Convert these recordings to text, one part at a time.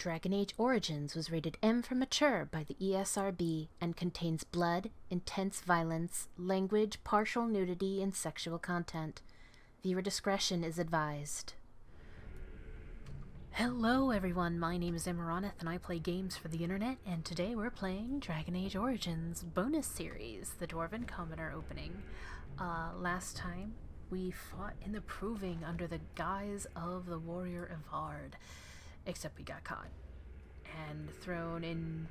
Dragon Age Origins was rated M for mature by the ESRB and contains blood, intense violence, language, partial nudity, and sexual content. Viewer discretion is advised. Hello everyone, my name is Amaronith and I play games for the internet, and today we're playing Dragon Age Origins bonus series, the Dwarven Commoner opening. Last time we fought in the Proving under the guise of the warrior Evard, except we got caught and thrown in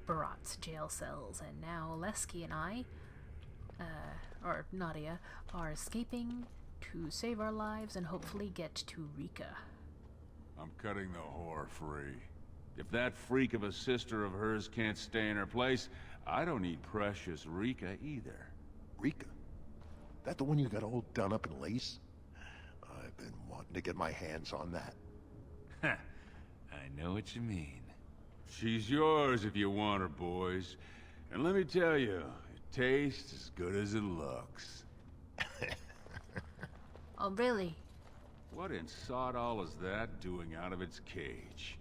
Beraht's jail cells, and now Leske and I, or Natia, are escaping to save our lives and hopefully get to Rika. I'm cutting the whore free. If that freak of a sister of hers can't stay in her place, I don't need precious Rika either. Rika? That the one you got all done up in lace? I've been wanting to get my hands on that. I know what you mean. She's yours if you want her, boys. And let me tell you, it tastes as good as it looks. Oh, really? What in sod all is that doing out of its cage?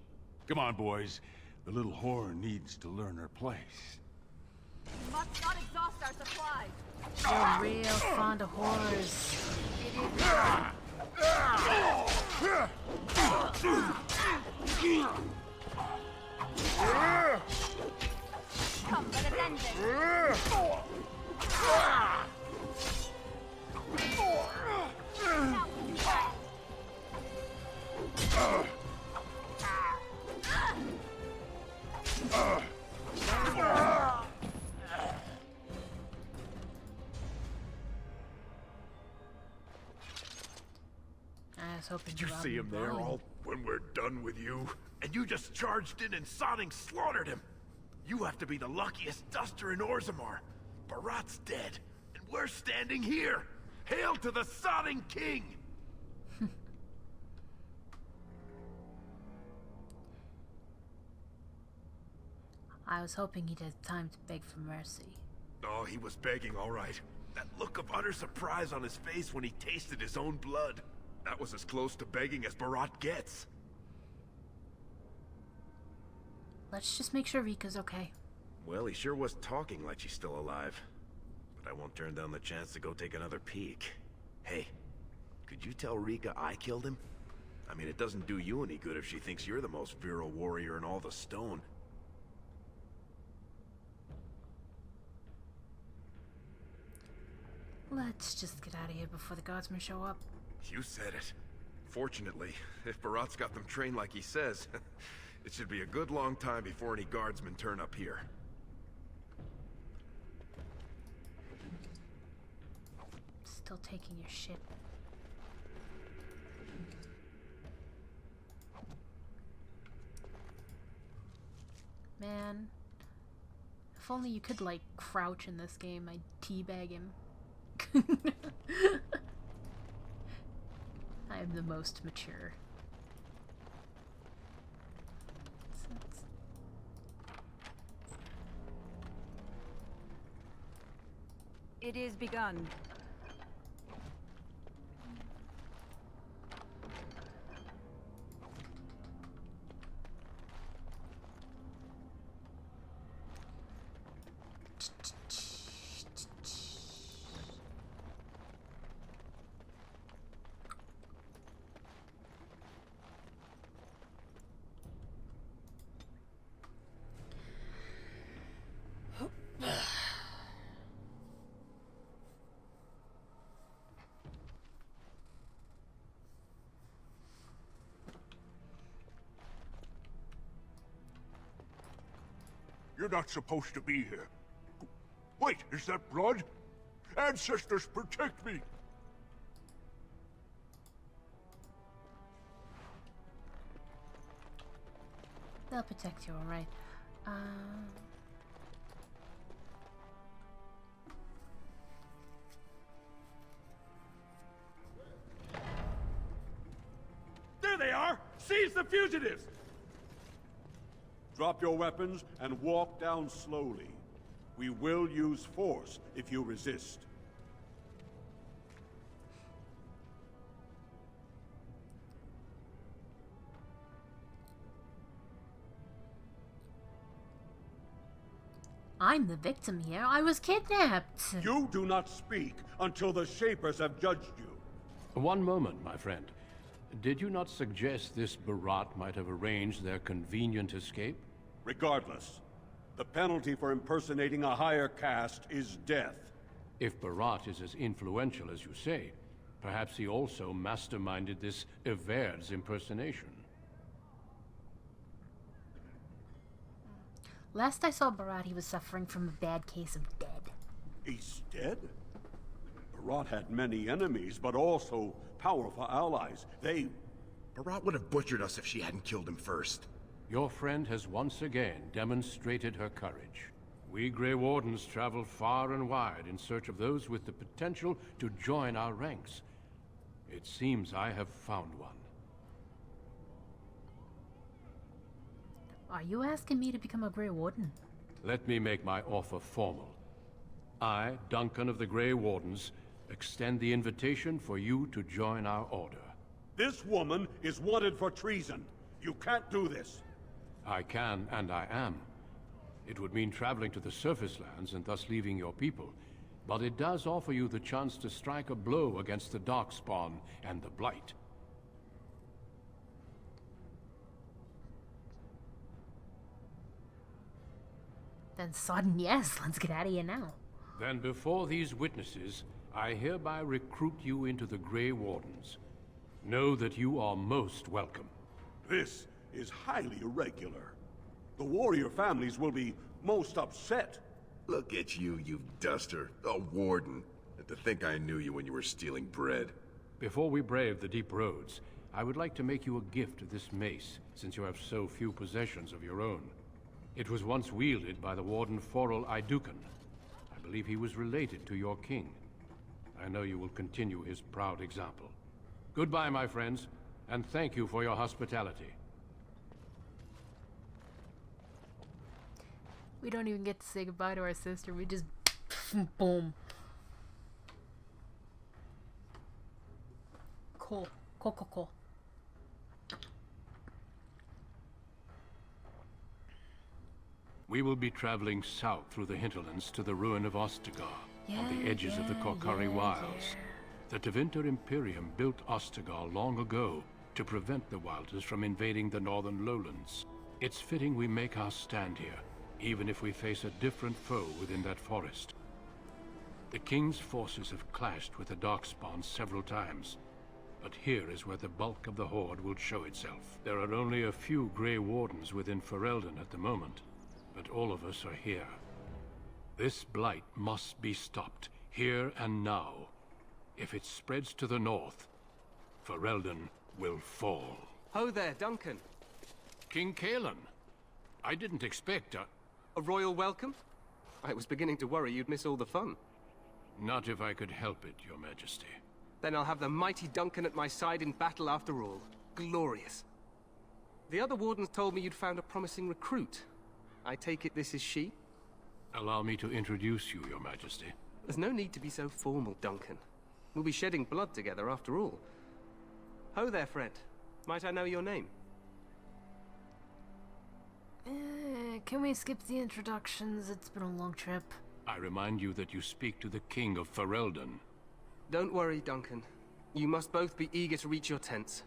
Come on, boys. The little whore needs to learn her place. We must not exhaust our supplies. You're real fond of horrors. Come, let us end this. Now we do that. I was hoping Did you see him there all when we're done with you? And you just charged in and sodding slaughtered him. You have to be the luckiest duster in Orzammar. Beraht's dead, and we're standing here. Hail to the sodding king! I was hoping he'd have time to beg for mercy. Oh, he was begging, all right. That look of utter surprise on his face when he tasted his own blood. That was as close to begging as Beraht gets. Let's just make sure Rika's okay. Well, he sure was talking like she's still alive. But I won't turn down the chance to go take another peek. Hey, could you tell Rika I killed him? I mean, it doesn't do you any good if she thinks you're the most virile warrior in all the stone. Let's just get out of here before the guardsmen show up. You said it. Fortunately, if Beraht's got them trained like he says, it should be a good long time before any guardsmen turn up here. Still taking your shit. Man, if only you could, like, crouch in this game, I'd teabag him. I am the most mature. It is begun. You're not supposed to be here. Wait, is that blood? Ancestors, protect me! They'll protect you, alright. There they are! Seize the fugitives! Drop your weapons and walk down slowly. We will use force if you resist. I'm the victim here. I was kidnapped. You do not speak until the Shapers have judged you. One moment, my friend. Did you not suggest this Beraht might have arranged their convenient escape? Regardless, the penalty for impersonating a higher caste is death. If Beraht is as influential as you say, perhaps he also masterminded this Everd's impersonation. Last I saw Beraht, he was suffering from a bad case of dead. He's dead? Beraht had many enemies, but also powerful allies. Beraht would have butchered us if she hadn't killed him first. Your friend has once again demonstrated her courage. We Grey Wardens travel far and wide in search of those with the potential to join our ranks. It seems I have found one. Are you asking me to become a Grey Warden? Let me make my offer formal. I, Duncan of the Grey Wardens, extend the invitation for you to join our order. This woman is wanted for treason. You can't do this. I can, and I am. It would mean traveling to the surface lands and thus leaving your people, but it does offer you the chance to strike a blow against the Darkspawn and the Blight. Then sudden yes, let's get out of here now. Then before these witnesses, I hereby recruit you into the Grey Wardens. Know that you are most welcome. This is highly irregular. The warrior families will be most upset. Look at you, you duster. A warden. And to think I knew you when you were stealing bread. Before we brave the deep roads, I would like to make you a gift of this mace, since you have so few possessions of your own. It was once wielded by the Warden Forel Idukan. I believe he was related to your king. I know you will continue his proud example. Goodbye, my friends, and thank you for your hospitality. We don't even get to say goodbye to our sister. We just boom. Cool. Cool. We will be traveling south through the hinterlands to the ruin of Ostagar, on the edges of the Korcari Wilds. The Tevinter Imperium built Ostagar long ago to prevent the Wilders from invading the northern lowlands. It's fitting we make our stand here, even if we face a different foe within that forest. The King's forces have clashed with the Darkspawn several times, but here is where the bulk of the Horde will show itself. There are only a few Grey Wardens within Ferelden at the moment, but all of us are here. This blight must be stopped, here and now. If it spreads to the north, Ferelden will fall. Ho there, Duncan. King Cailan, I didn't expect A royal welcome? I was beginning to worry you'd miss all the fun. Not if I could help it, Your Majesty. Then I'll have the mighty Duncan at my side in battle after all. Glorious. The other wardens told me you'd found a promising recruit. I take it this is she? Allow me to introduce you, Your Majesty. There's no need to be so formal, Duncan. We'll be shedding blood together after all. Ho there, friend. Might I know your name? Can we skip the introductions? It's been a long trip. I remind you that you speak to the King of Ferelden. Don't worry, Duncan. You must both be eager to reach your tents.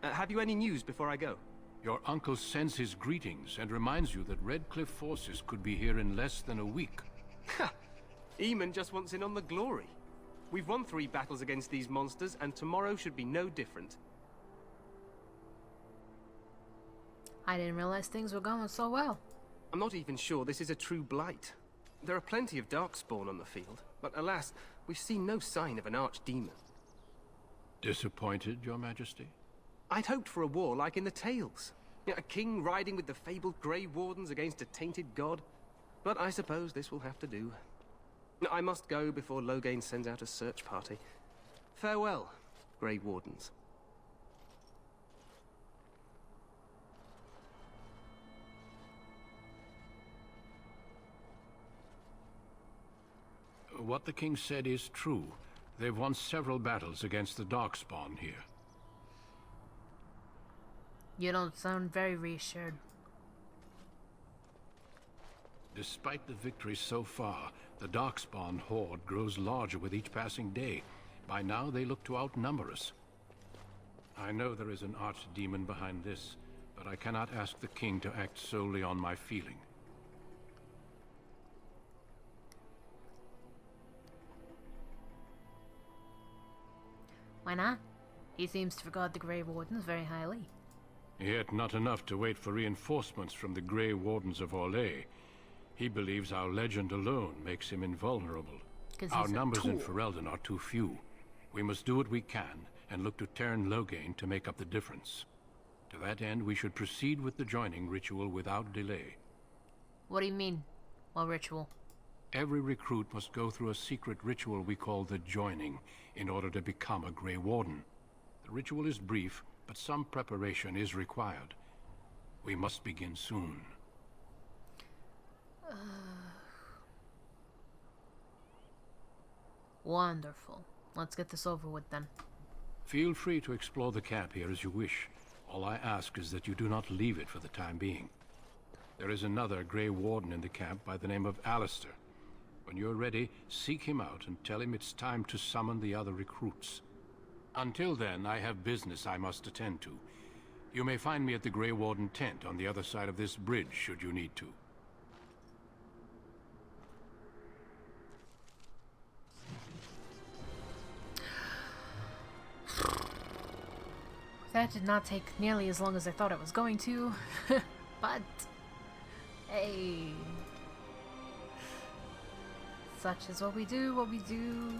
Have you any news before I go? Your uncle sends his greetings and reminds you that Redcliffe forces could be here in less than a week. Ha! Eamon just wants in on the glory. We've won 3 battles against these monsters, and tomorrow should be no different. I didn't realize things were going so well. I'm not even sure this is a true blight. There are plenty of Darkspawn on the field, but alas, we've seen no sign of an Archdemon. Disappointed, Your Majesty? I'd hoped for a war like in the tales. A king riding with the fabled Grey Wardens against a tainted god. But I suppose this will have to do. I must go before Loghain sends out a search party. Farewell, Grey Wardens. What the king said is true. They've won several battles against the Darkspawn here. You don't sound very reassured. Despite the victory so far, the Darkspawn horde grows larger with each passing day. By now, they look to outnumber us. I know there is an Archdemon behind this, but I cannot ask the king to act solely on my feeling. Why not? He seems to regard the Grey Wardens very highly. Yet not enough to wait for reinforcements from the Grey Wardens of Orlais. He believes our legend alone makes him invulnerable. Our numbers in Ferelden are too few. We must do what we can, and look to turn Loghain to make up the difference. To that end, we should proceed with the joining ritual without delay. What do you mean? What ritual? Every recruit must go through a secret ritual we call the joining in order to become a Grey Warden. The ritual is brief, but some preparation is required. We must begin soon. Wonderful. Let's get this over with then. Feel free to explore the camp here as you wish. All I ask is that you do not leave it for the time being. There is another Grey Warden in the camp by the name of Alistair. When you're ready, seek him out and tell him it's time to summon the other recruits. Until then, I have business I must attend to. You may find me at the Grey Warden tent on the other side of this bridge, should you need to. That did not take nearly as long as I thought it was going to. But, hey. Such is what we do, what we do.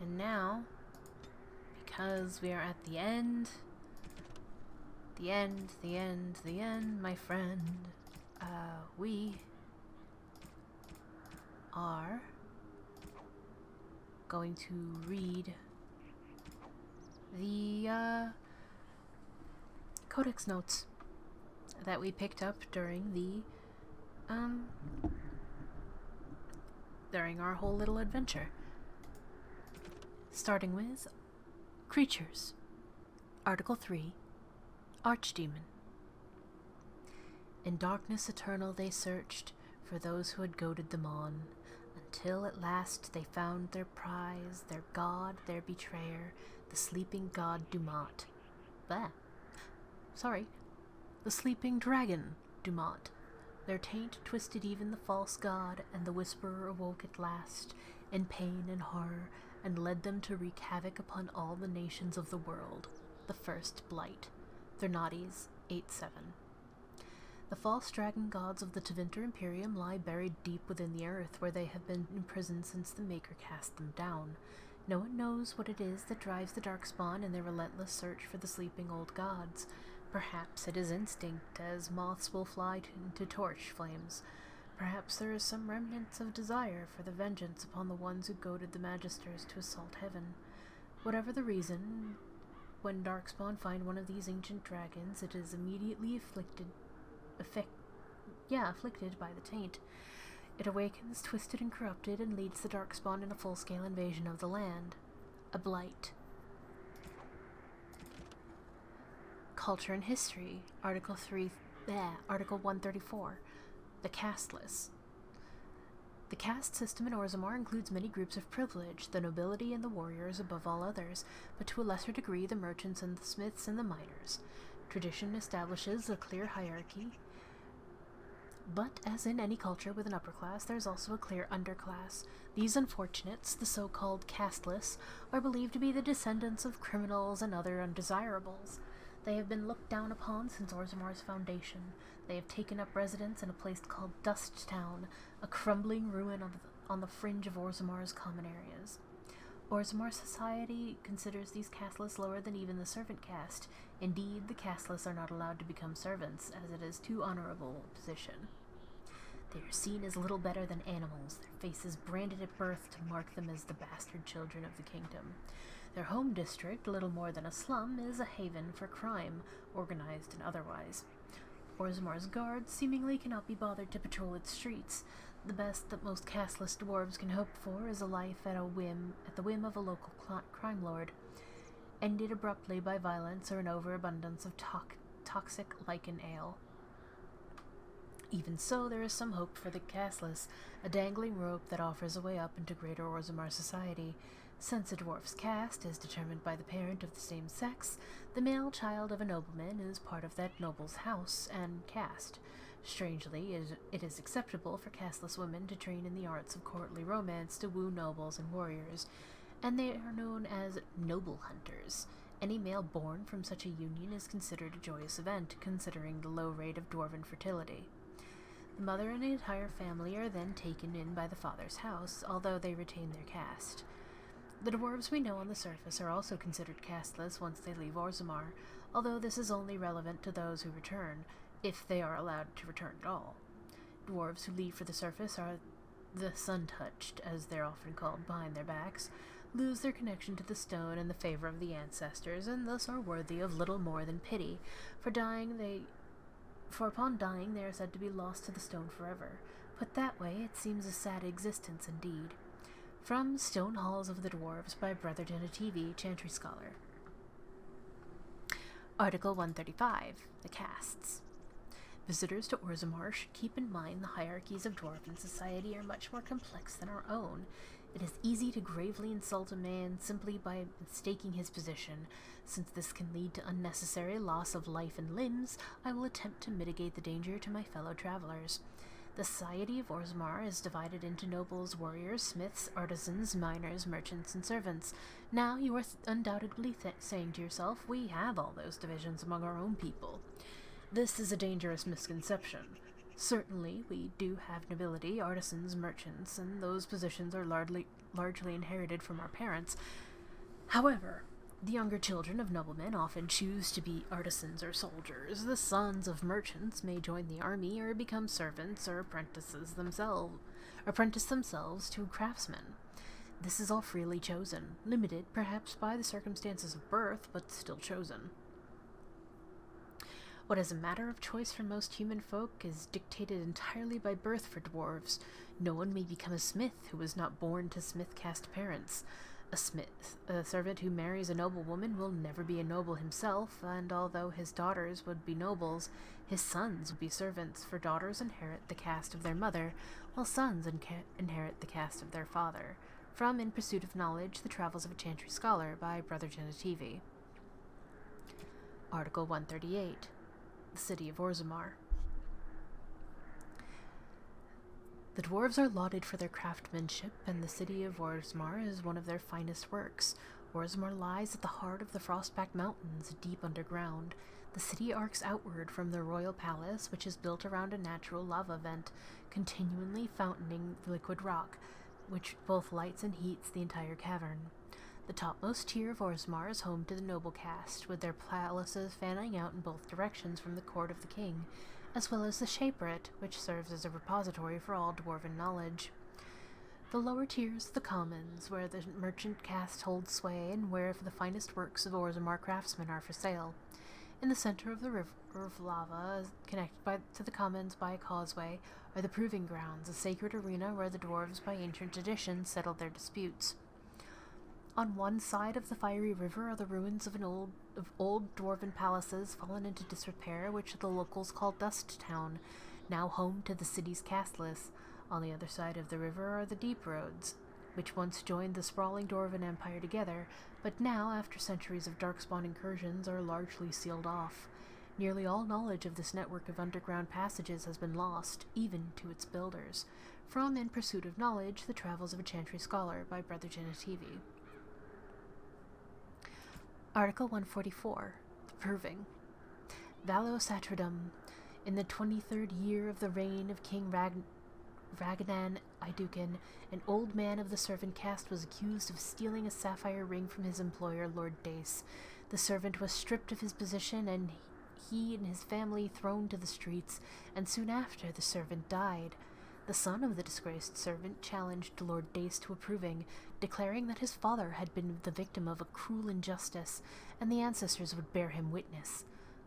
And now, because we are at the end, my friend, we are going to read the Codex notes that we picked up during the during our whole little adventure. Starting with Creatures. Article 3. Archdemon. In darkness eternal they searched for those who had goaded them on, until at last they found their prize, their god, their betrayer, the sleeping god Dumat. The sleeping dragon Dumat. Their taint twisted even the false god, and the whisperer awoke at last, in pain and horror, and led them to wreak havoc upon all the nations of the world. The first Blight. Thernades 8-7. The false dragon gods of the Tevinter Imperium lie buried deep within the earth, where they have been imprisoned since the Maker cast them down. No one knows what it is that drives the Darkspawn in their relentless search for the sleeping old gods. Perhaps it is instinct, as moths will fly into torch flames. Perhaps there is some remnants of desire for the vengeance upon the ones who goaded the Magisters to assault heaven. Whatever the reason, when Darkspawn find one of these ancient dragons, it is immediately afflicted by the taint. It awakens, twisted and corrupted, and leads the Darkspawn in a full-scale invasion of the land. A blight. Culture and History, Article 134. The Casteless. The caste system in Orzammar includes many groups of privilege, the nobility and the warriors above all others, but to a lesser degree the merchants and the smiths and the miners. Tradition establishes a clear hierarchy, but as in any culture with an upper class, there is also a clear underclass. These unfortunates, the so-called Casteless, are believed to be the descendants of criminals and other undesirables. They have been looked down upon since Orzammar's foundation. They have taken up residence in a place called Dust Town, a crumbling ruin on the fringe of Orzammar's common areas. Orzammar society considers these Casteless lower than even the servant caste. Indeed, the Casteless are not allowed to become servants, as it is too honorable a position. They are seen as little better than animals, their faces branded at birth to mark them as the bastard children of the kingdom. Their home district, little more than a slum, is a haven for crime, organized and otherwise. Orzammar's guards seemingly cannot be bothered to patrol its streets. The best that most casteless dwarves can hope for is a life at the whim of a local crime lord, ended abruptly by violence or an overabundance of toxic lichen ale. Even so, there is some hope for the Casteless, a dangling rope that offers a way up into greater Orzammar society. Since a dwarf's caste is determined by the parent of the same sex, the male child of a nobleman is part of that noble's house and caste. Strangely, it is acceptable for casteless women to train in the arts of courtly romance to woo nobles and warriors, and they are known as noble hunters. Any male born from such a union is considered a joyous event, considering the low rate of dwarven fertility. The mother and the entire family are then taken in by the father's house, although they retain their caste. The dwarves we know on the surface are also considered casteless once they leave Orzammar, although this is only relevant to those who return, if they are allowed to return at all. Dwarves who leave for the surface are the sun-touched, as they're often called behind their backs, lose their connection to the stone and the favor of the ancestors, and thus are worthy of little more than pity. For upon dying they are said to be lost to the stone forever. Put that way, it seems a sad existence indeed. From Stone Halls of the Dwarves by Brother Genetivi, Chantry Scholar. Article 135. The Castes. Visitors to Orzammar should keep in mind the hierarchies of dwarven society are much more complex than our own. It is easy to gravely insult a man simply by mistaking his position. Since this can lead to unnecessary loss of life and limbs, I will attempt to mitigate the danger to my fellow travelers. The society of Orzammar is divided into nobles, warriors, smiths, artisans, miners, merchants, and servants. Now you are undoubtedly saying to yourself, we have all those divisions among our own people. This is a dangerous misconception. Certainly, we do have nobility, artisans, merchants, and those positions are largely inherited from our parents. However, the younger children of noblemen often choose to be artisans or soldiers. The sons of merchants may join the army or become servants or apprentice themselves to craftsmen. This is all freely chosen, limited perhaps by the circumstances of birth, but still chosen. What is a matter of choice for most human folk is dictated entirely by birth for dwarves. No one may become a smith who was not born to smith caste parents. A servant who marries a noble woman will never be a noble himself, and although his daughters would be nobles, his sons would be servants, for daughters inherit the caste of their mother, while sons inherit the caste of their father. From In Pursuit of Knowledge, The Travels of a Chantry Scholar by Brother Genetivi. Article 138. The City of Orzammar. The dwarves are lauded for their craftsmanship, and the City of Orzammar is one of their finest works. Orzammar lies at the heart of the Frostback Mountains, deep underground. The city arcs outward from the royal palace, which is built around a natural lava vent, continually fountaining liquid rock, which both lights and heats the entire cavern. The topmost tier of Orzammar is home to the noble caste, with their palaces fanning out in both directions from the court of the king, as well as the Shaperate, which serves as a repository for all dwarven knowledge. The lower tiers, the commons, where the merchant caste holds sway and where the finest works of Orzammar craftsmen are for sale. In the center of the river of lava, connected to the commons by a causeway, are the Proving Grounds, a sacred arena where the dwarves by ancient tradition settled their disputes. On one side of the fiery river are the ruins of old dwarven palaces fallen into disrepair, which the locals call Dust Town, now home to the city's Casteless. On the other side of the river are the Deep Roads, which once joined the sprawling Dwarven Empire together, but now, after centuries of Darkspawn incursions, are largely sealed off. Nearly all knowledge of this network of underground passages has been lost, even to its builders. From In Pursuit of Knowledge, The Travels of a Chantry Scholar by Brother Genetivi. Article 144. The Proving. Valo Satradum. In the 23rd year of the reign of King Ragnan Idukin, an old man of the servant caste was accused of stealing a sapphire ring from his employer, Lord Dace. The servant was stripped of his position, and he and his family thrown to the streets, and soon after the servant died. The son of the disgraced servant challenged Lord Dace to a proving, declaring that his father had been the victim of a cruel injustice, and the ancestors would bear him witness.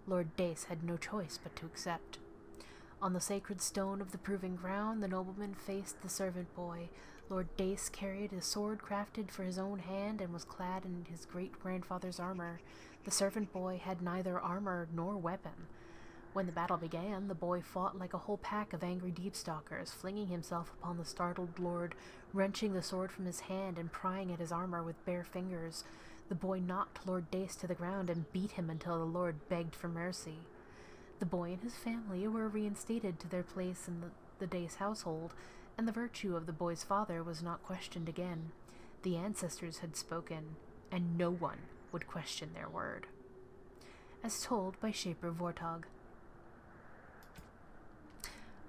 Lord Dace had no choice but to accept. On the sacred stone of the proving ground, the nobleman faced the servant boy. Lord Dace carried a sword crafted for his own hand and was clad in his great-grandfather's armor. The servant boy had neither armor nor weapon. When the battle began, the boy fought like a whole pack of angry deepstalkers, flinging himself upon the startled lord, wrenching the sword from his hand and prying at his armor with bare fingers. The boy knocked Lord Dace to the ground and beat him until the lord begged for mercy. The boy and his family were reinstated to their place in the Dace household, and the virtue of the boy's father was not questioned again. The ancestors had spoken, and no one would question their word. As told by Shaper Vortog.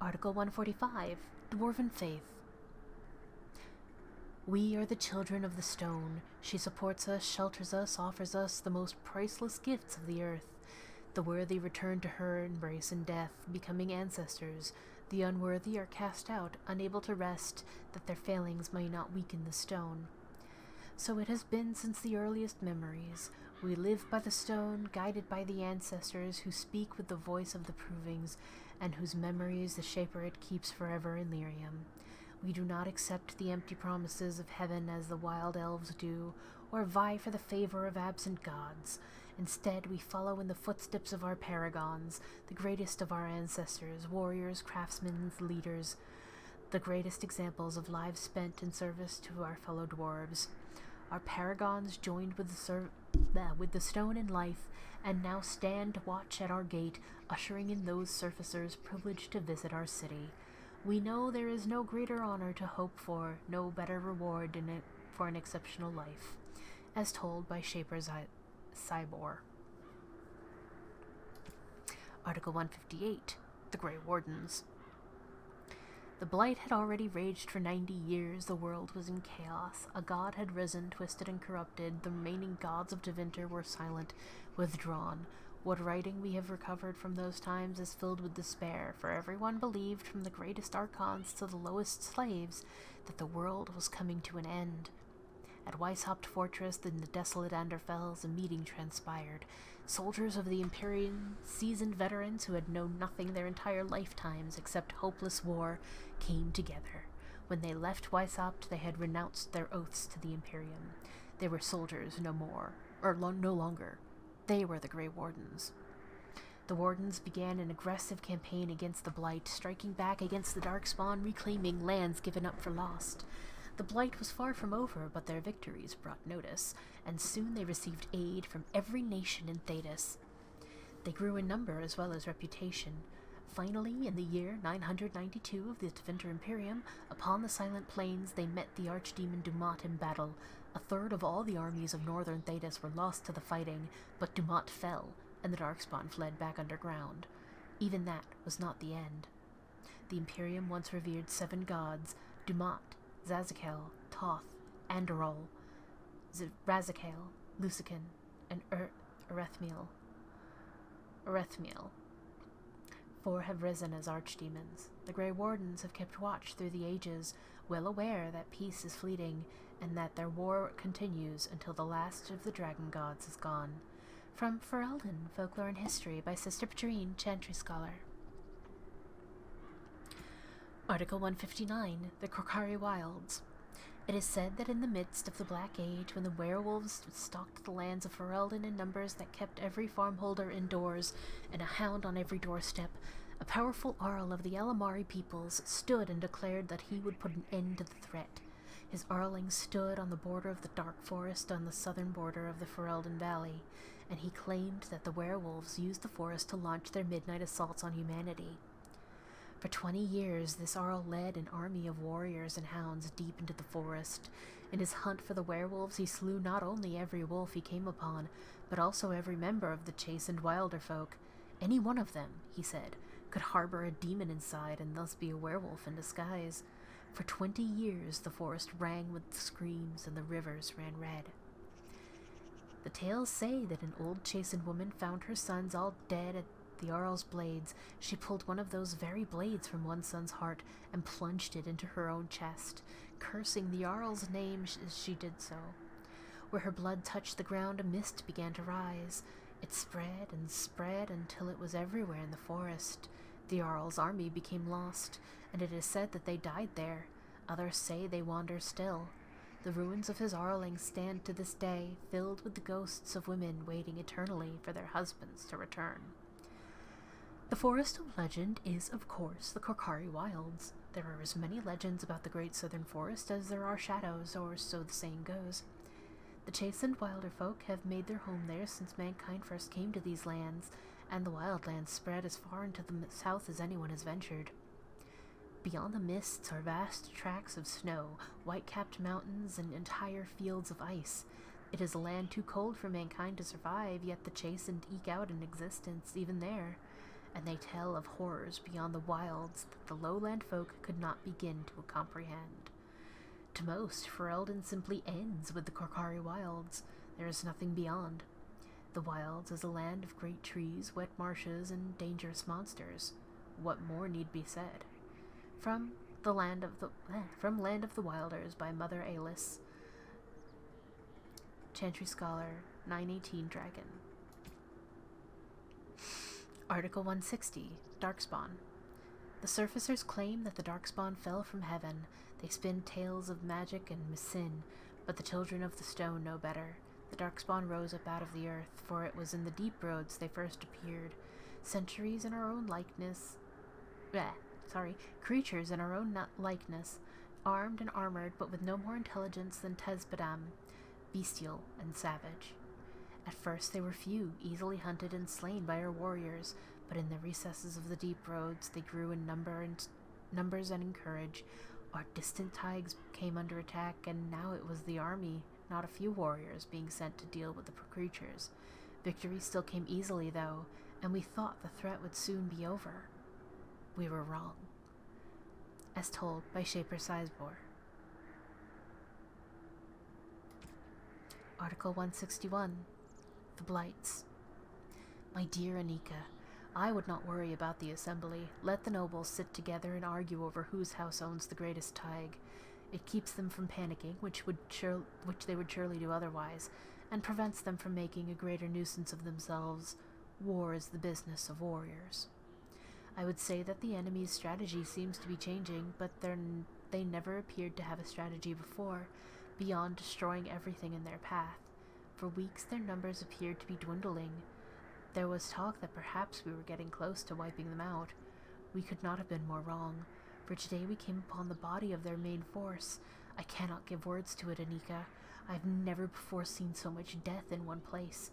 Article 145, Dwarven Faith. We are the children of the stone. She supports us, shelters us, offers us the most priceless gifts of the earth. The worthy return to her embrace in death, becoming ancestors. The unworthy are cast out, unable to rest, that their failings may not weaken the stone. So it has been since the earliest memories. We live by the stone, guided by the ancestors who speak with the voice of the provings, and whose memories the Shaper it keeps forever in lyrium. We do not accept the empty promises of heaven as the wild elves do, or vie for the favor of absent gods. Instead, we follow in the footsteps of our paragons, the greatest of our ancestors, warriors, craftsmen, leaders, the greatest examples of lives spent in service to our fellow dwarves. Our paragons joined with the stone in life, and now stand watch at our gate, ushering in those surfacers privileged to visit our city. We know there is no greater honor to hope for, no better reward for an exceptional life, as told by Shaper's Cybor. Article 158, the Grey Wardens. The Blight had already raged for 90 years. The world was in chaos. A god had risen, twisted and corrupted. The remaining gods of Tevinter were silent, withdrawn. What writing we have recovered from those times is filled with despair, for everyone believed, from the greatest archons to the lowest slaves, that the world was coming to an end. At Weishaupt Fortress, in the desolate Anderfells, a meeting transpired. Soldiers of the Imperium, seasoned veterans who had known nothing their entire lifetimes except hopeless war, came together. When they left Weishaupt, they had renounced their oaths to the Imperium. They were soldiers no longer. They were the Grey Wardens. The Wardens began an aggressive campaign against the Blight, striking back against the Darkspawn, reclaiming lands given up for lost. The Blight was far from over, but their victories brought notice, and soon they received aid from every nation in Thedas. They grew in number as well as reputation. Finally, in the year 992 of the Tevinter Imperium, upon the Silent Plains they met the Archdemon Dumont in battle. A third of all the armies of northern Thedas were lost to the fighting, but Dumont fell, and the Darkspawn fled back underground. Even that was not the end. The Imperium once revered 7 gods: Dumont, Zazakel, Toth, Andorol, Razakel, Lusican, and Erethmiel. 4 have risen as archdemons. The Grey Wardens have kept watch through the ages, well aware that peace is fleeting, and that their war continues until the last of the dragon gods is gone. From Ferelden, Folklore and History by Sister Petrine, Chantry Scholar. Article 159, the Korcari Wilds. It is said that in the midst of the Black Age, when the werewolves stalked the lands of Ferelden in numbers that kept every farmholder indoors and a hound on every doorstep, a powerful Arl of the Alamari peoples stood and declared that he would put an end to the threat. His Arling stood on the border of the Dark Forest on the southern border of the Ferelden Valley, and he claimed that the werewolves used the forest to launch their midnight assaults on humanity. For 20 years, this Arl led an army of warriors and hounds deep into the forest. In his hunt for the werewolves, he slew not only every wolf he came upon, but also every member of the chastened wilder folk. Any one of them, he said, could harbor a demon inside and thus be a werewolf in disguise. For 20 years, the forest rang with screams and the rivers ran red. The tales say that an old chastened woman found her sons all dead at the Arl's blades. She pulled one of those very blades from one son's heart and plunged it into her own chest, cursing the Arl's name as she did so. Where her blood touched the ground, a mist began to rise. It spread and spread until it was everywhere in the forest. The Jarl's army became lost, and it is said that they died there. Others say they wander still. The ruins of his Arling stand to this day, filled with the ghosts of women waiting eternally for their husbands to return. The Forest of Legend is, of course, the Korcari Wilds. There are as many legends about the Great Southern Forest as there are shadows, or so the saying goes. The chastened wilder folk have made their home there since mankind first came to these lands, and the wildlands spread as far into the south as anyone has ventured. Beyond the mists are vast tracts of snow, white-capped mountains, and entire fields of ice. It is a land too cold for mankind to survive, yet the chastened eke out an existence even there, and they tell of horrors beyond the wilds that the lowland folk could not begin to comprehend. To most, Ferelden simply ends with the Korcari Wilds. There is nothing beyond. The Wilds is a land of great trees, wet marshes, and dangerous monsters. What more need be said? From Land of the Wilders by Mother Alis. Chantry Scholar, 918 Dragon. Article 160, Darkspawn. The surfacers claim that the Darkspawn fell from heaven. They spin tales of magic and sin, but the children of the stone know better. The Darkspawn rose up out of the earth, for it was in the deep roads they first appeared. Creatures in our own likeness, armed and armored, but with no more intelligence than Tezbadam, bestial and savage. At first they were few, easily hunted and slain by our warriors, but in the recesses of the deep roads they grew in numbers and in courage. Our distant tigers came under attack, and now it was the army, not a few warriors, being sent to deal with the creatures. Victory still came easily, though, and we thought the threat would soon be over. We were wrong. As told by Shaper Sizebor. Article 161. The Blights. My dear Anika, I would not worry about the assembly. Let the nobles sit together and argue over whose house owns the greatest tig. It keeps them from panicking, which they would surely do otherwise, and prevents them from making a greater nuisance of themselves. War is the business of warriors. I would say that the enemy's strategy seems to be changing, but they never appeared to have a strategy before, beyond destroying everything in their path. For weeks their numbers appeared to be dwindling. There was talk that perhaps we were getting close to wiping them out. We could not have been more wrong, for today we came upon the body of their main force. I cannot give words to it, Anika. I've never before seen so much death in one place.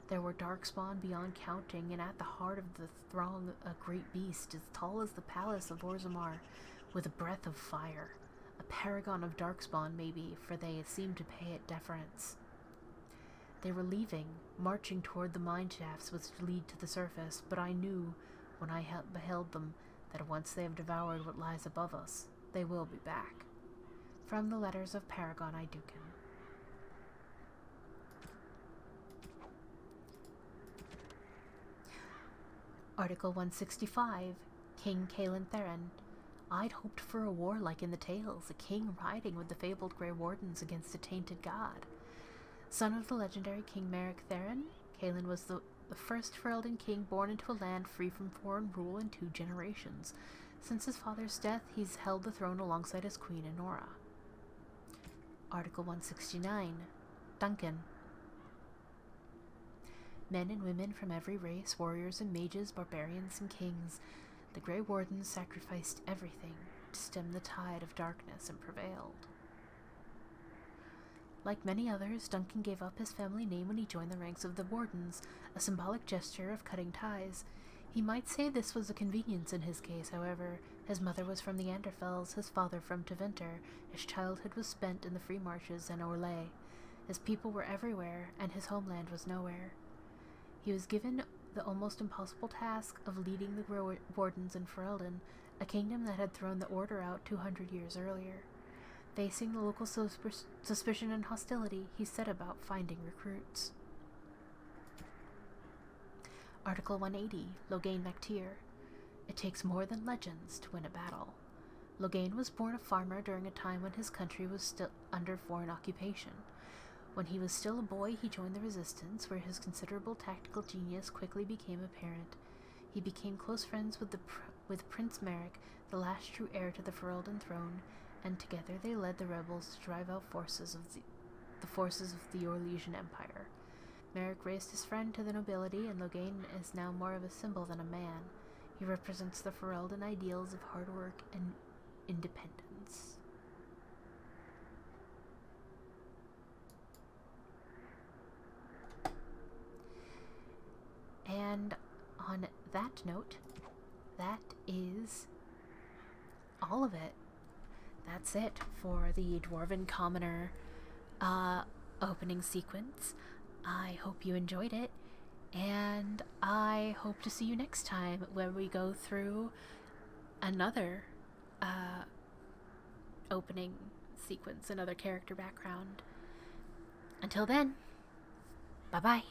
There were Darkspawn beyond counting, and at the heart of the throng a great beast as tall as the palace of Orzammar, with a breath of fire. A paragon of Darkspawn, maybe, for they seemed to pay it deference. They were leaving, marching toward the mine shafts which lead to the surface, but I knew, when I beheld them, that once they have devoured what lies above us, they will be back. From the letters of Paragon I Duncan. Article 165, King Cailan Theirin. I'd hoped for a war like in the tales, a king riding with the fabled Grey Wardens against a tainted god. Son of the legendary King Mac Tir, Cailan was the first Ferelden king born into a land free from foreign rule in 2 generations. Since his father's death, he's held the throne alongside his queen Enora. Article 169, Duncan. Men and women from every race, warriors and mages, barbarians and kings, the Grey Wardens sacrificed everything to stem the tide of darkness and prevailed. Like many others, Duncan gave up his family name when he joined the ranks of the Wardens, a symbolic gesture of cutting ties. He might say this was a convenience in his case, however. His mother was from the Anderfells, his father from Tevinter. His childhood was spent in the free marshes and Orlais. His people were everywhere, and his homeland was nowhere. He was given the almost impossible task of leading the Grey Wardens in Ferelden, a kingdom that had thrown the Order out 200 years earlier. Facing the local suspicion and hostility, he set about finding recruits. Article 180, Loghain Mac Tir. It takes more than legends to win a battle. Loghain was born a farmer during a time when his country was still under foreign occupation. When he was still a boy, he joined the Resistance, where his considerable tactical genius quickly became apparent. He became close friends with Prince Merrick, the last true heir to the Ferelden throne, and together they led the rebels to drive out the forces of the Orlesian Empire. Merrick raised his friend to the nobility, and Loghain is now more of a symbol than a man. He represents the Ferelden ideals of hard work and independence. And on that note, that is all of it. That's it for the Dwarven Commoner opening sequence. I hope you enjoyed it, and I hope to see you next time when we go through another opening sequence, another character background. Until then, bye-bye.